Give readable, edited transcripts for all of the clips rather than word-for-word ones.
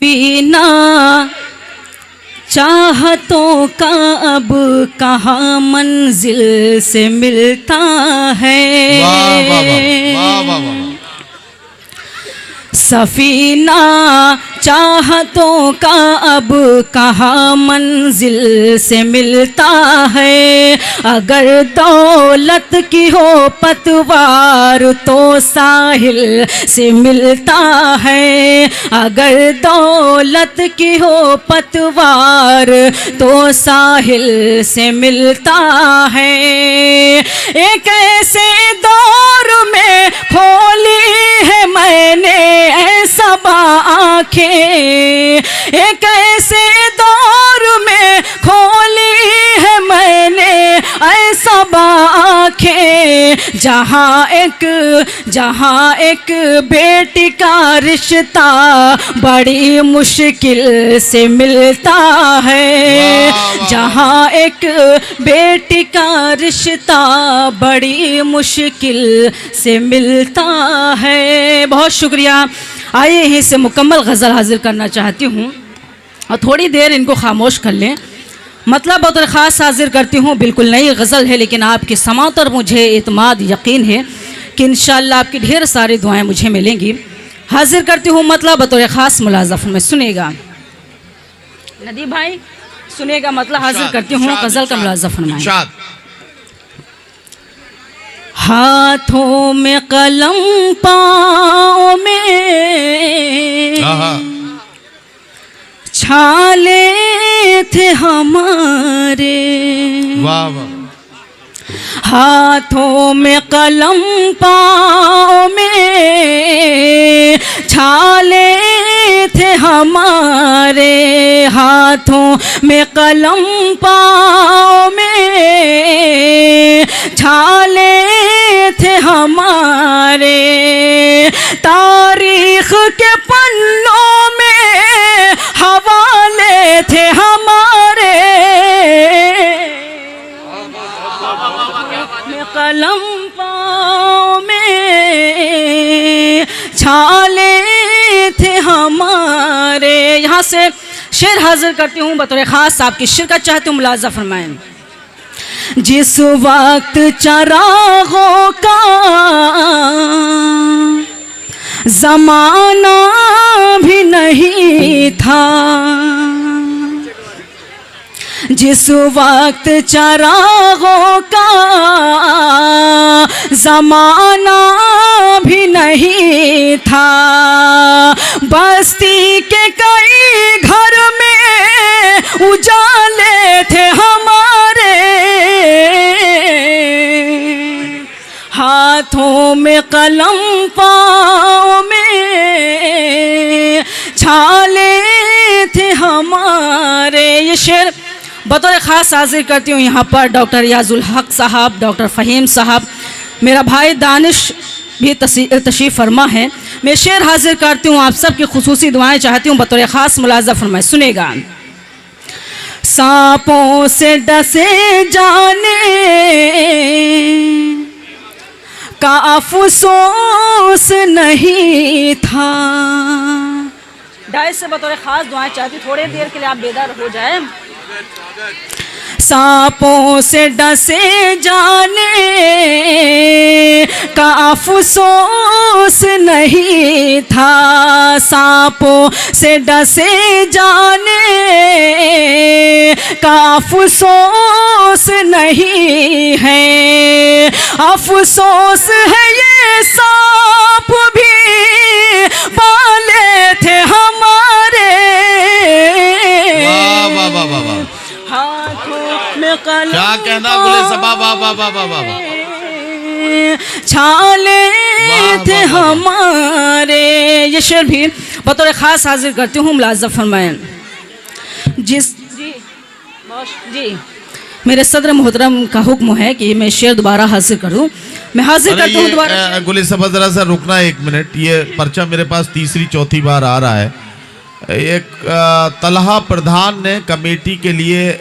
पीना चाहतों का अब कहाँ मंजिल से मिलता है। वाह वाह वाह वाह वाह। सफीना चाहतों का अब कहाँ मंजिल से मिलता है। अगर दौलत की हो पतवार तो साहिल से मिलता है। अगर दौलत की हो पतवार तो साहिल से मिलता है। एक ऐसे दौर में खोली है मैंने ऐसा आँखें, एक ऐसे दौर में खोली है मैंने ऐसा आँखें, जहाँ एक बेटी का रिश्ता बड़ी मुश्किल से मिलता है। जहाँ एक बेटी का रिश्ता बड़ी मुश्किल से मिलता है। बहुत शुक्रिया। आइए यहीं से मुकम्मल गज़ल हाजिर करना चाहती हूँ और थोड़ी देर इनको खामोश कर लें। मतलब बतौर ख़ास हाजिर करती हूँ, बिल्कुल नई गज़ल है लेकिन आपकी समात और मुझे इत्माद यकीन है कि इंशाअल्लाह आपकी ढेर सारी दुआएं मुझे मिलेंगी। हाजिर करती हूँ मतलब बतौर ख़ास मुलाज़फ़ में। सुनेगा नदीम भाई, सुनेगा मतलब हाजिर करती हूँ गज़ल का मुलाज़फ़ में। हाथों में कलम पाँव में छाले थे हमारे। वाह वाह। हाथों में कलम पाँव में छाले थे हमारे। हाथों में कलम पाँव में छाले थे हमारे। तारीख के पन्नों में हवाले थे हमारे। कलम पाँव में छाले थे हमारे। यहाँ से शेर हाजिर करती हूँ बतौर ख़ास आपकी शिरकत चाहती हूँ, मुलाज़ा फरमाएं। जिस वक्त चरागों का ज़माना भी नहीं था, जिस वक्त चरागों का ज़माना भी नहीं था, बस्ती के कई घर में उजाले थे हमारे। हाथों में कलम पाँव में छाले थे हमारे। ये शेर बतौर ख़ास हाजिर करती हूँ यहाँ पर डॉक्टर रियाजुल हक साहब, डॉक्टर फ़हीम साहब, मेरा भाई दानिश भी तशरीफ़ फरमा है। मैं शेर हाजिर करती हूँ, आप सब की खुसूसी दुआएं चाहती हूँ बतौर ख़ास मुलाज़ा फरमाएं। सुनेगा। सांपों से डसे जाने का अफसोस नहीं था। डाय से बतौर ख़ास दुआएं चाहती, थोड़ी देर के लिए आप बेदार हो जाए। सांपों से डसे जाने का अफसोस नहीं था। सांपों से डसे जाने का अफसोस नहीं है। अफसोस है ये सांप भी पाले थे हमारे। वाह वाह वाह वाह वाह। क्या कहना बोले सबा। वाह वाह वाह वाह वाह। छाले थे हमारे। ये शेर भी बतौर ख़ास हाजिर करती हूँ, मुलाज़ा फरमाएं। जी मेरे सदर मोहतरम का हुक्म है कि मैं शेर दोबारा हाजिर करूँ। मैं हाजिर करती हूँ दोबारा। गुली सबा जरा सा रुकना एक मिनट। ये पर्चा मेरे पास तीसरी चौथी बार आ रहा है। एक तलहा प्रधान ने कमेटी के लिए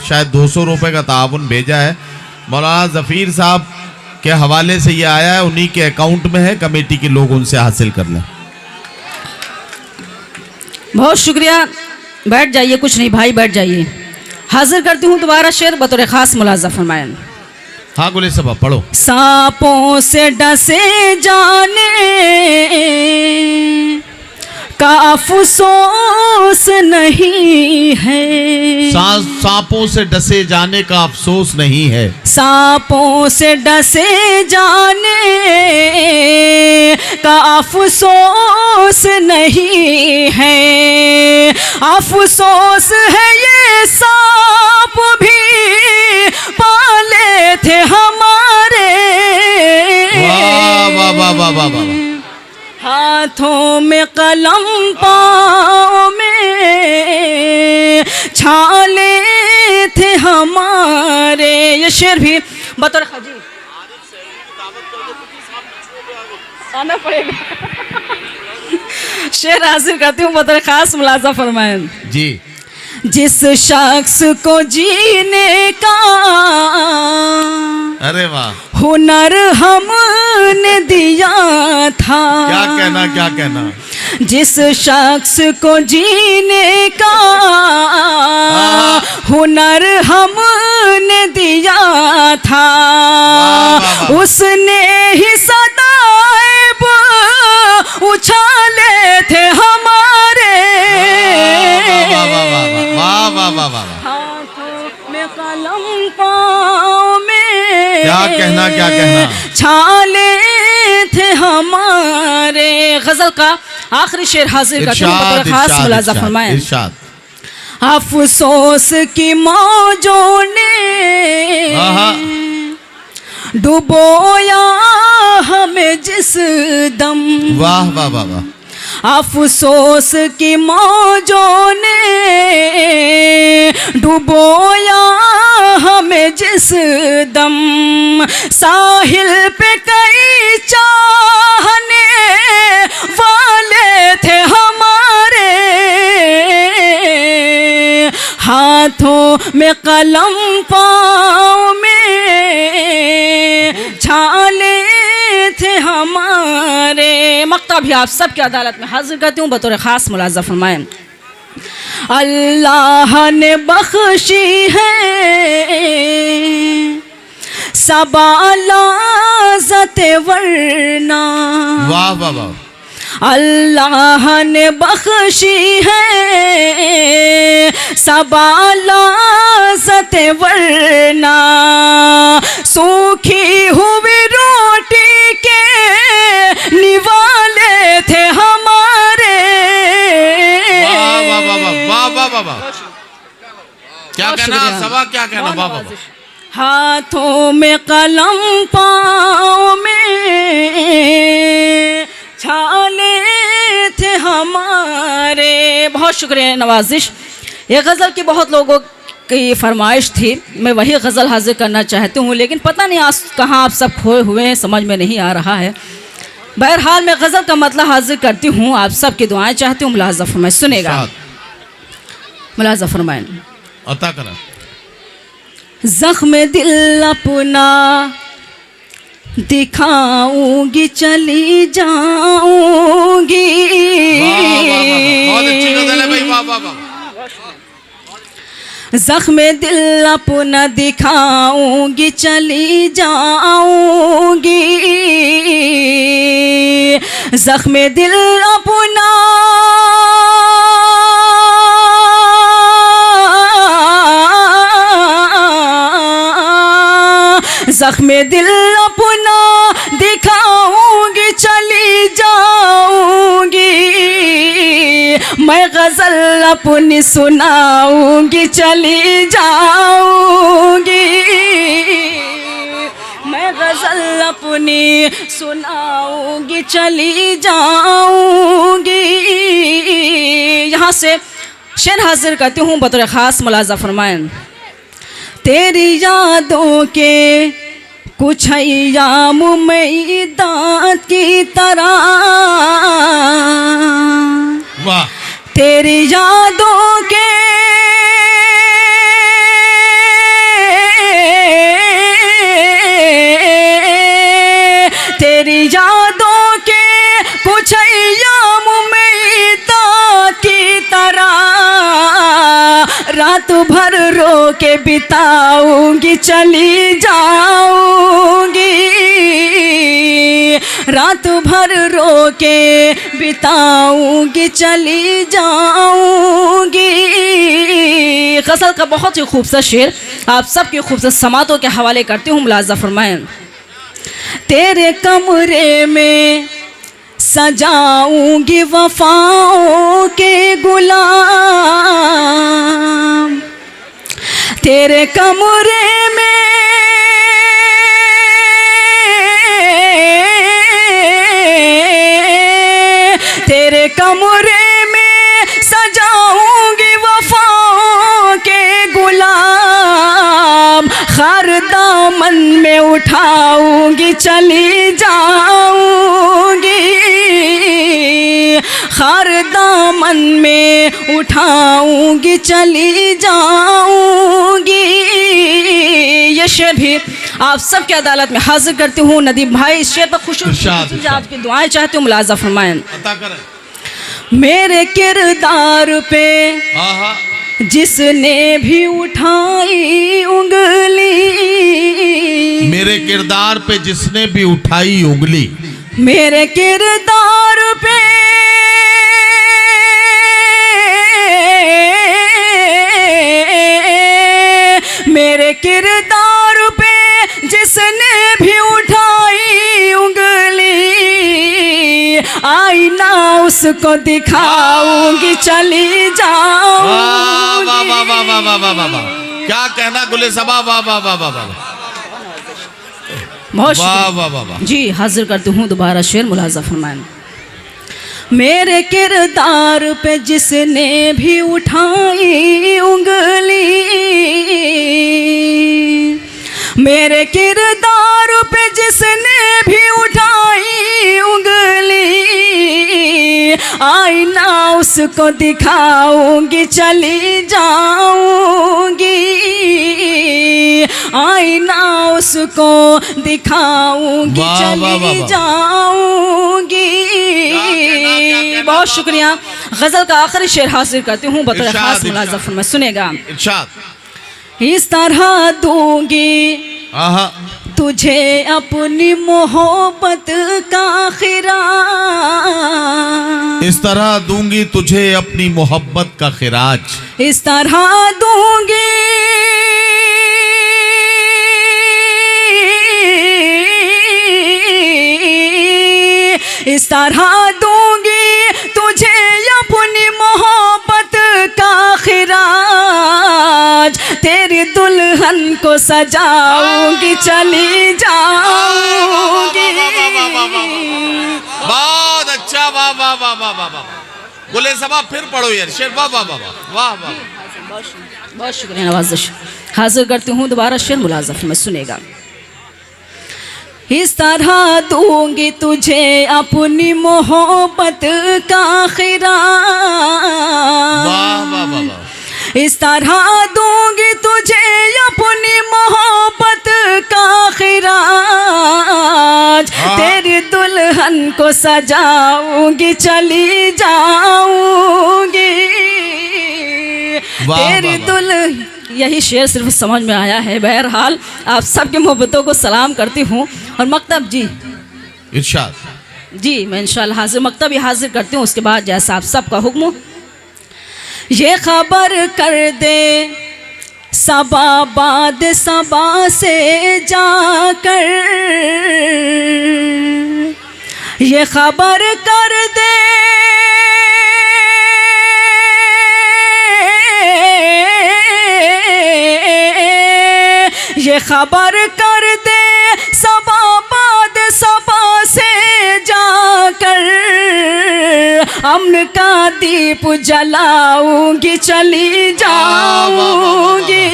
शायद 200 रुपये का ताउन भेजा है। मौलाना ज़फ़ीर साहब के हवाले से ये आया है, उन्हीं के अकाउंट में है। कमेटी के लोग उनसे हासिल कर लें। बहुत शुक्रिया। बैठ जाइए, कुछ नहीं भाई, बैठ जाइए। हाजिर करती हूँ दोबारा शेर, बतौर खास मुलाजा फरमाएं। हाँ गुले साहब पढ़ो। सांपों से डसे जाने का अफसोस नहीं है। सांपों से डसे जाने का अफसोस नहीं है। सांपों से डसे जाने का अफसोस नहीं है। अफसोस है ये सांप भी पाले थे हमारे। वाह वाह वाह वाह वाह वाह। हाथों में कलम, पाँव में छाले थे हमारे। ये शेर भी बतौर खजी आना पड़ेगा। शेर हासिल करती हूँ, बतौर खास मुलाजा फरमाएं जी। जिस शख्स को जीने का अरे वाह, हुनर हमने दिया था। क्या कहना, क्या कहना। जिस शख्स को जीने का हुनर हमने दिया था, उसने ही सदाएब उछाले थे हमारे। वाह वाह वाह वाह। हाथों में कलम, पाँव में क्या कहना, क्या कहना। छाले थे हमारे। गजल का आखिरी शेर हाजिर करते हैं, बतौर खास मुलाजा फरमाएं। इरशाद। अफसोस की मौजों ने डुबोया हमें जिस दम। वाह वाह वाह वाह। अफसोस की मौजों ने डुबोया हमें जिस दम। साहिल पे कई चाहने वाले थे हमारे। हाथों में कलम, पाँव में छाले थे हमारे। मक्ता भी आप सब की अदालत में हाजिर करती हूँ, बतौर खास मुलाजा फरमाएं। अल्लाह ने बख्शी है सबालाज़त वरना। वाह वाह वाह। अल्लाह ने बख्शी है सबालाज़त वरना। सूखी हुई रोटी के निवाले थे हमारे। वाह वाह वाह वाह वाह वाह वाह। क्या कहना, सबा क्या कहना। वाह वाह। हाथों में कलम, पाँव में छाले थे हमारे। बहुत शुक्रिया नवाजिश। ये गज़ल की बहुत लोगों की फरमाइश थी, मैं वही गज़ल हाजिर करना चाहती हूँ, लेकिन पता नहीं आज कहाँ आप सब खोए हुए हैं, समझ में नहीं आ रहा है। बहरहाल मैं गज़ल का मतलब हाजिर करती हूँ, आप सब की दुआएं चाहती हूँ। मुलाज़ा फरमाएं, सुनेगा, मुलाज़ा फरमाएं। अता करा। ज़ख्म दिल अपना दिखाऊंगी, चली जाऊंगी। बहुत अच्छी गज़ल है भाई, वाह वाह वाह। ज़ख्म दिल अपना दिखाऊंगी, चली जाऊंगी। ज़ख्म दिल अपना ज़ख्म दिल अपना दिखाऊंगी, चली जाऊंगी। मैं गज़ल अपनी सुनाऊंगी, चली जाऊंगी। मैं गज़ल अपनी सुनाऊंगी, चली जाऊंगी। यहाँ से शेर हाजिर करती हूँ, बतौर ख़ास मुलाज़ा फरमाएं। तेरी यादों के कुछ अय्याम में दांत की तरह। वाह। तेरी यादों के तेरी यादों के कुछ अय्याम में दांत की रात भर रो के बिताऊंगी चली जाऊंगी, रात भर रो के बिताऊंगी चली जाऊंगी। गज़ल का बहुत ही खूबसूरत शेर आप सबके खूबसूरत समातों के हवाले करती हूँ, मुलाज़ा फरमाएं। तेरे कमरे में सजाऊंगी वफाओं के गुलाम, तेरे कमरे में तेरे कमरे में सजाऊंगी वफाओं के गुलाम, हर दामन में उठाऊंगी चली जाऊंगी, हर दामन में उठाऊंगी चली जाऊंगी। ये शेर भी आप सबकी अदालत में हाजिर करती हूँ। नदीम भाई इस शेर पर खुश आपकी दुआएं चाहती हूँ, मुलाज़ा फरमाएं। मेरे किरदार पे जिसने भी उठाई उंगली, मेरे किरदार पे जिसने भी उठाई उंगली, मेरे किरदार पे मेरे किरदार पे जिसने भी उठाई उंगली, आईना उसको दिखाऊंगी चली जाऊंगी। वाह वाह वाह वाह वाह वाह वाह वाह, क्या कहना गुले सबा, वाह वाह वाह वाह वाह बहुत वाह वाह वाह वाह। जी हाजिर करती हूँ दोबारा शेर, मुलाज़ा फरमाएं। मेरे किरदार पे जिसने भी उठाई उंगली, मेरे किरदार पे जिसने भी उठाई उंगली, आईना उसको दिखाऊंगी चली जाऊंगी, आईना उसको दिखाऊंगी चली जाऊंगी। बहुत शुक्रिया। गजल का आखिरी शेर हासिल करती हूँ बतौर खास, मुलाज़ा फरमाएं, सुनेगा। इस तरह दूंगी तुझे अपनी मोहब्बत का खिराज, इस तरह दूंगी तुझे अपनी मोहब्बत का खिराज, इस तरह दूंगी इस तरह दूंगी तुझे अपनी मोहब्बत का खिराज, तेरी दुल्हन को सजाऊंगी चली जाऊंगी। बहुत अच्छा, वाह वाह वाह वाह वाह वाह। गुले सबा फिर पढ़ो यार शेर, वाह वाह वाह वाह वाह। बहुत शुक्रिया नवाज़िश। हाजिर करती हूँ दोबारा शेर, मुलाज़ा फरमाएं, सुनेगा। इस तरह दूंगी तुझे अपनी मोहब्बत का खिराज, वाह वाह वाह वाह। इस तरह दूंगी तुझे अपनी मोहब्बत का खिराज, तेरी दुल्हन को सजाऊंगी चली जाऊंगी, तेरी दुल्हन। यही शेर सिर्फ समझ में आया है। बहरहाल आप सबकी मोहब्बतों को सलाम करती हूँ। और मकतब जी इरशाद जी मैं इंशाल्लाह हाजिर मकतब ही हाजिर करती हूँ। उसके बाद जैसा आप सबका हुक्म, ये खबर कर दे सबा बाद सबा से जाकर, ये खबर कर दे ये खबर कर दे सबा बाद सबा से जाकर, अमन का दीप जलाऊंगी चली जाऊंगी,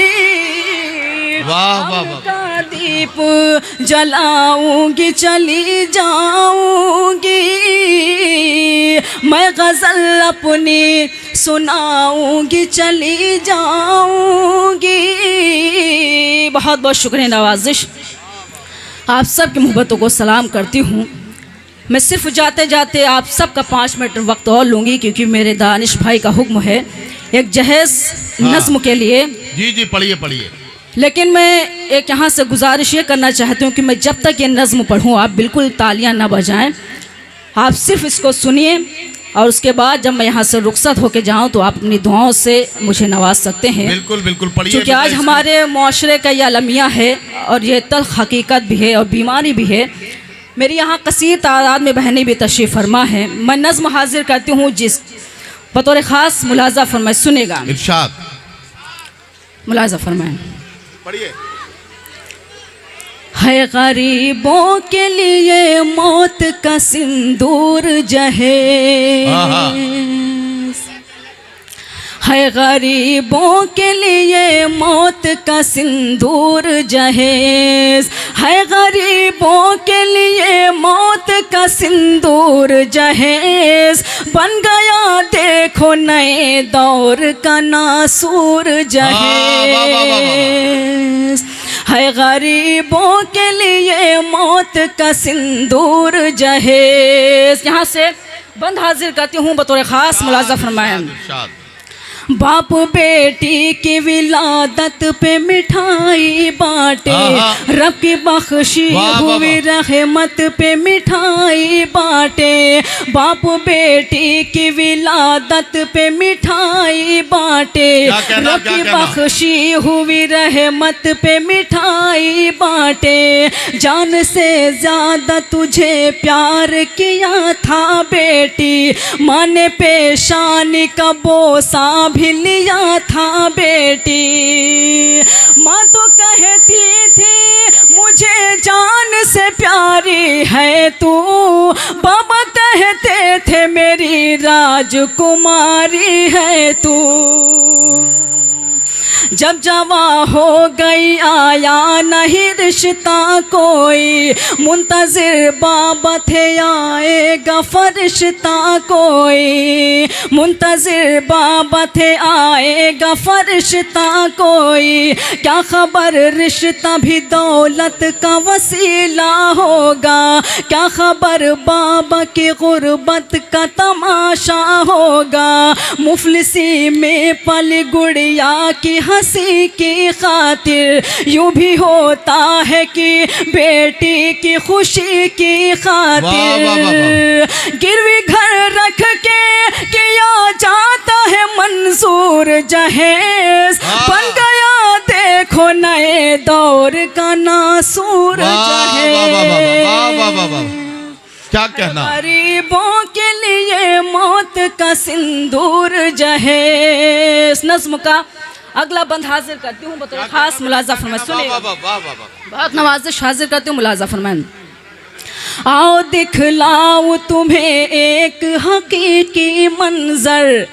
अमन का दीप जलाऊंगी चली जाऊंगी, मैं गजल अपनी सुनाऊंगी चली जाऊंगी। बहुत बहुत शुक्रिया नवाजिश। आप सब की मोहब्बतों को सलाम करती हूँ। मैं सिर्फ जाते जाते आप सबका 5 मिनट वक्त और लूँगी, क्योंकि मेरे दानिश भाई का हुक्म है एक जहेज नज्म के लिए। जी जी, पढ़िए पढ़िए। लेकिन मैं एक यहाँ से गुजारिश ये करना चाहती हूँ कि मैं जब तक ये नज्म पढ़ूँ आप बिल्कुल तालियां ना बजाएं, आप सिर्फ इसको सुनिए और उसके बाद जब मैं यहाँ से रुखसत होके जाऊँ तो आप अपनी दुआओं से मुझे नवाज सकते हैं। बिल्कुल बिल्कुल पढ़िए। क्योंकि आज हमारे माशरे का ये अलमिया है और ये तल्ख हकीकत भी है और बीमारी भी है। मेरी यहाँ कसीर तादाद में बहनें भी तशरीफ़ फरमा है। मैं नज्म हाजिर करती हूँ जिस बतौर ख़ास मुलाजा फरमाए, सुनेगा। इरशाद, मुलाजा फरमाए। पढ़िए। है गरीबों के लिए मौत का सिंदूर जहेज, है गरीबों के लिए मौत का सिंदूर जहेज, है गरीबों के लिए मौत का सिंदूर जहेज, बन गया देखो नए दौर का नासूर जहेज, है गरीबों के लिए मौत का सिंदूर जहेज। यहाँ से बंद हाजिर करती हूँ बतौर ख़ास मुलाजा फरमाएं। बाप बेटी की विलादत पे मिठाई बांटे, रब की बख्शी हुई रहमत पे मिठाई बांटे, बाप बेटी की विलादत पे मिठाई बांटे, रब की बख्शी हुई रहमत पे मिठाई बांटे, जान से ज्यादा तुझे प्यार किया था बेटी, माँ ने पेशानी का बोसा भी लिया था बेटी, माँ तो कहती थी मुझे जान से प्यारी है तू, बाबा कहते थे मेरी राजकुमारी है तू, जब जवा हो गई आया नहीं रिश्ता कोई, मुंतजिर बाबा थे आएगा फरिश्ता कोई, मुंतजिर बाबा थे आएगा फरिश्ता कोई, क्या खबर रिश्ता भी दौलत का वसीला होगा, क्या खबर बाबा की गुर्बत का तमाशा होगा, मुफलिसी में पल गुड़िया की हंसी की खातिर, यूं भी होता है कि बेटी की खुशी की खातिर, गिरवी घर रख के किया जाता है मंजूर जहेज, बन गया देखो नए दौर का नासूर जहेज। क्या कहना। गरीबों के लिए मौत का सिंदूर जहेज। नज्म का अगला बंद हाजिर करती हूँ बतौर खास मुलाजा फरमाएं। सुनिए, बहुत नवाजिश हाजिर करती हूँ, मुलाजा फरमाएं। आओ दिखलाऊं तुम्हें एक हकीकी मंजर,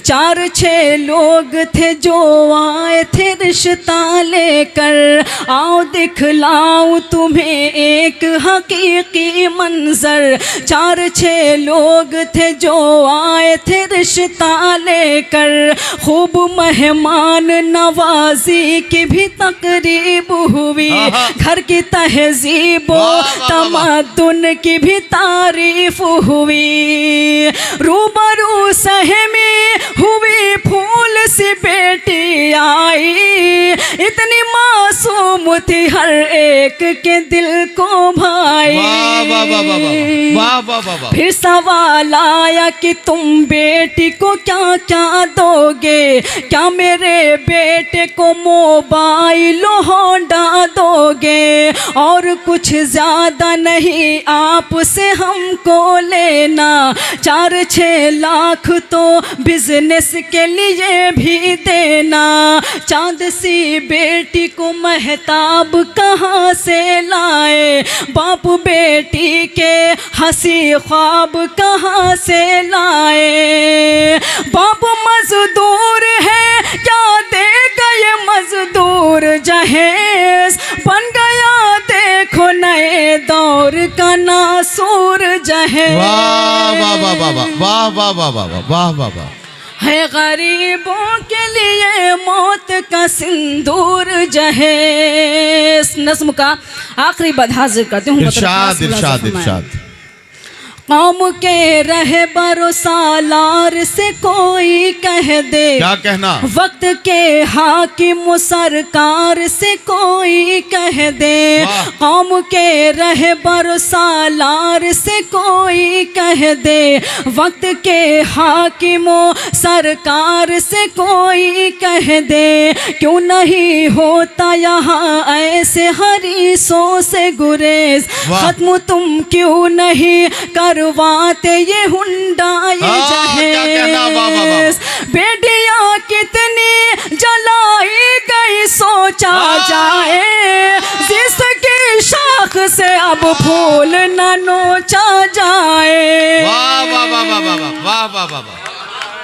4-6 लोग थे जो आए थे रिश्ता लेकर, आओ दिखलाऊं तुम्हें एक हकीकी मंजर, 4-6 लोग थे जो आए थे रिश्ता लेकर, खूब मेहमान नवाजी की भी तकरीब हुई, घर की तहजीब तमद्दुन की भी तारीफ हुई, रूबरू सहमी हुई फूल सी बेटी आई, इतनी मासूम थी हर एक के दिल को भाई। फिर सवाल आया कि तुम बेटी को क्या क्या दोगे, क्या मेरे बेटे को मोबाइल होंडा दोगे, और कुछ ज्यादा नहीं आपसे हमको लेना, 4-6 लाख तो बिजनेस के लिए भी देना, चांद सी बेटी को महताब कहाँ से लाए, बाप बेटी के हंसी ख्वाब कहाँ से लाए, बाप मजदूर है क्या देगा ये मजदूर जहेज, बन गया देखो नए दौर का नासूर जहेज। वाह वाह वाह वाह वाह वाह वाह वाह वाह वाह वाह। है गरीबों के लिए मौत का सिंदूर जहेज। नज्म का आखिरी बद हाजिर करती हूँ। इरशाद इरशाद इरशाद। कौम के रहबर सालार से कोई कह दे, क्या कहना? वक्त के हाकिम सरकार से कोई कह दे, कौम के रहबर सालार से कोई कह दे, वक्त के हाकिम सरकार से कोई कह दे, क्यों नहीं होता यहाँ ऐसे हरीसों से गुरेज, खत्म तुम क्यों नहीं करवाते ये हुंडाई जहेज, बेटियां कितनी जलाई गई सोचा जाए, जिसकी शाख से अब फूल न नोचा जाए। वाह वाह वाह वाह वाह वाह वाह वाह वाह।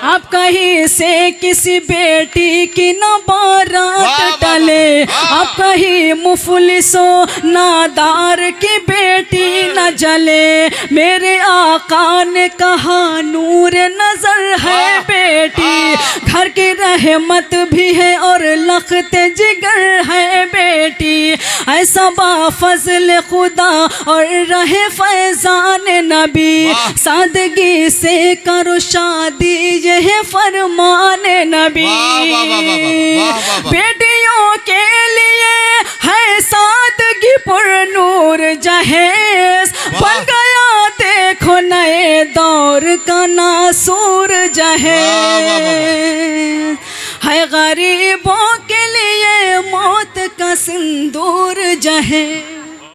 अब कहीं से किसी बेटी की न बारात टले, अब कहीं मुफलिसों नादार की बेटी न जले, मेरे आका ने कहा नूर नजर है बेटी, घर की रहमत भी है और लखते जिगर है बेटी, ऐसा बाफजल खुदा और रहे फैजान नबी, सादगी से करो शादी है फरमान नबी। बेटियों के लिए है सादगी पर नूर जहेज, बन गया देखो नए दौर का नासूर जहेज, है गरीबों के लिए मौत का सिंदूर जहेज।